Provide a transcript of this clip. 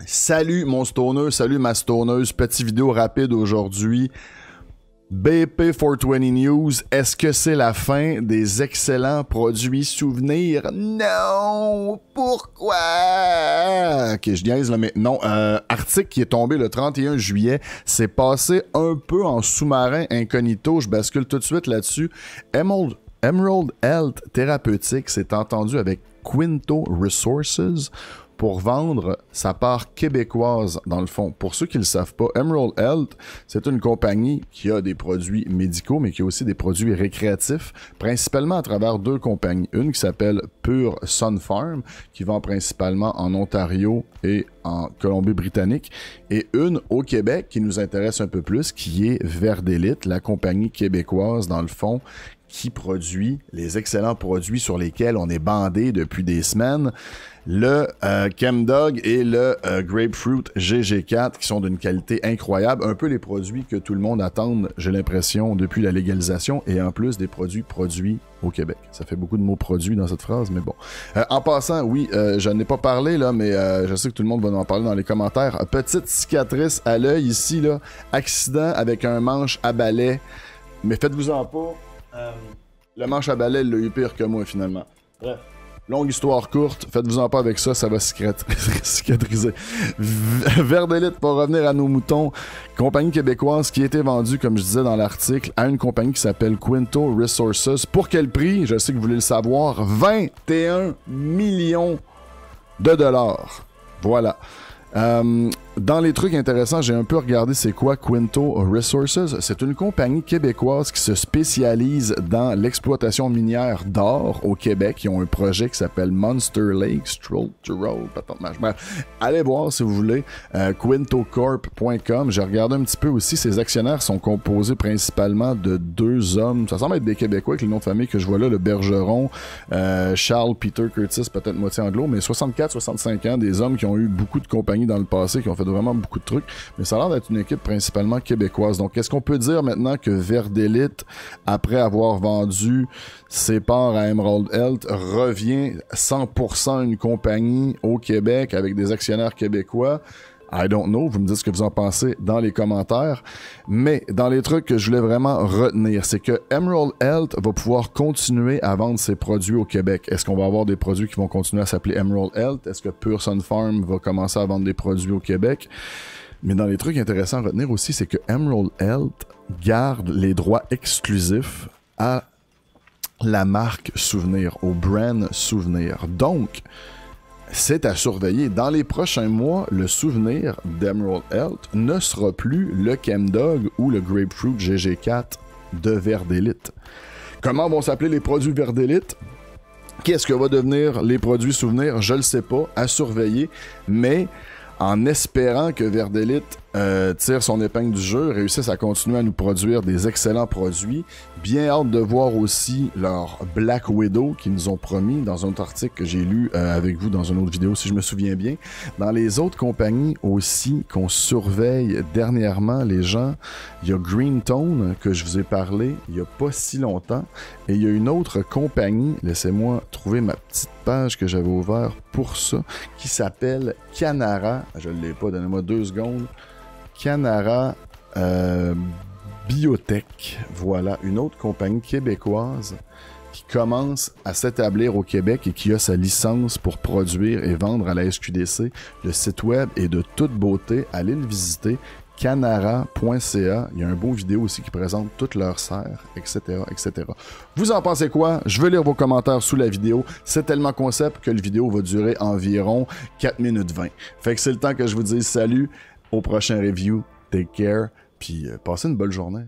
Salut mon stoner, salut ma stoneuse, petite vidéo rapide aujourd'hui. BP 420 News, est-ce que c'est la fin des excellents produits souvenirs? Non! Pourquoi? Ok, je niaise là, mais non. Article qui est tombé le 31 juillet, c'est passé un peu en sous-marin incognito, je bascule tout de suite là-dessus. Emerald Health Therapeutics s'est entendu avec Quinto Resources pour vendre sa part québécoise, dans le fond. Pour ceux qui ne le savent pas, Emerald Health, c'est une compagnie qui a des produits médicaux, mais qui a aussi des produits récréatifs, principalement à travers deux compagnies. Une qui s'appelle Pure Sun Farm, qui vend principalement en Ontario et en Colombie-Britannique, et une au Québec qui nous intéresse un peu plus, qui est Verdelite, la compagnie québécoise, dans le fond, qui produit les excellents produits sur lesquels on est bandé depuis des semaines, le Chemdog et le Grapefruit GG4, qui sont d'une qualité incroyable, un peu les produits que tout le monde attend, j'ai l'impression, depuis la légalisation, et en plus des produits au Québec. Ça fait beaucoup de mots produits dans cette phrase, mais bon. En passant, oui, je n'ai pas parlé, là, mais je sais que tout le monde va en parler dans les commentaires. Petite cicatrice à l'œil ici, là, accident avec un manche à balai, mais faites-vous-en pas. Le manche à balai l'a eu pire que moi, finalement. Bref. Longue histoire courte, faites-vous-en pas avec ça, ça va cicatriser. Verdelite, pour revenir à nos moutons, compagnie québécoise qui a été vendue, comme je disais dans l'article, à une compagnie qui s'appelle Quinto Resources. Pour quel prix? Je sais que vous voulez le savoir. 21 millions de dollars. Voilà. Dans les trucs intéressants, j'ai un peu regardé c'est quoi Quinto Resources. C'est une compagnie québécoise qui se spécialise dans l'exploitation minière d'or au Québec. Ils ont un projet qui s'appelle Monster Lake, Stroll to Roll. Allez voir si vous voulez. QuintoCorp.com. J'ai regardé un petit peu aussi. Ses actionnaires sont composés principalement de deux hommes. Ça semble être des Québécois avec le nom de famille que je vois là, le Bergeron, Charles Peter Curtis, peut-être moitié anglo, mais 64-65 ans, des hommes qui ont eu beaucoup de compagnies dans le passé, qui ont fait vraiment beaucoup de trucs, mais ça a l'air d'être une équipe principalement québécoise. Donc, est-ce qu'on peut dire maintenant que Verdelite, après avoir vendu ses parts à Emerald Health, revient 100% une compagnie au Québec avec des actionnaires québécois? I don't know, vous me dites ce que vous en pensez dans les commentaires, mais dans les trucs que je voulais vraiment retenir, c'est que Emerald Health va pouvoir continuer à vendre ses produits au Québec. Est-ce qu'on va avoir des produits qui vont continuer à s'appeler Emerald Health? Est-ce que Pure Sun Farm va commencer à vendre des produits au Québec? Mais dans les trucs intéressants à retenir aussi, c'est que Emerald Health garde les droits exclusifs à la marque Souvenir, au brand Souvenir. Donc, c'est à surveiller. Dans les prochains mois, le souvenir d'Emerald Health ne sera plus le Chemdog ou le Grapefruit GG4 de Verdelite. Comment vont s'appeler les produits Verdelite? Qu'est-ce que va devenir les produits souvenirs? Je le sais pas, à surveiller, mais en espérant que Verdelite tire son épingle du jeu, réussisse à continuer à nous produire des excellents produits. Bien hâte de voir aussi leur Black Widow qu'ils nous ont promis dans un autre article que j'ai lu avec vous dans une autre vidéo, si je me souviens bien. Dans les autres compagnies aussi qu'on surveille dernièrement, les gens, il y a Green Tone que je vous ai parlé il n'y a pas si longtemps, et il y a une autre compagnie, laissez-moi trouver ma petite page que j'avais ouverte pour ça, qui s'appelle Canara. Je ne l'ai pas, donnez-moi 2 secondes. Canara Biotech, voilà, une autre compagnie québécoise qui commence à s'établir au Québec et qui a sa licence pour produire et vendre à la SQDC. Le site web est de toute beauté, allez le visiter, canara.ca. Il y a un beau vidéo aussi qui présente toutes leurs serres, etc., etc. Vous en pensez quoi? Je veux lire vos commentaires sous la vidéo. C'est tellement concept que la vidéo va durer environ 4 minutes 20. Fait que c'est le temps que je vous dise salut. Au prochain review, take care, puis passez une bonne journée.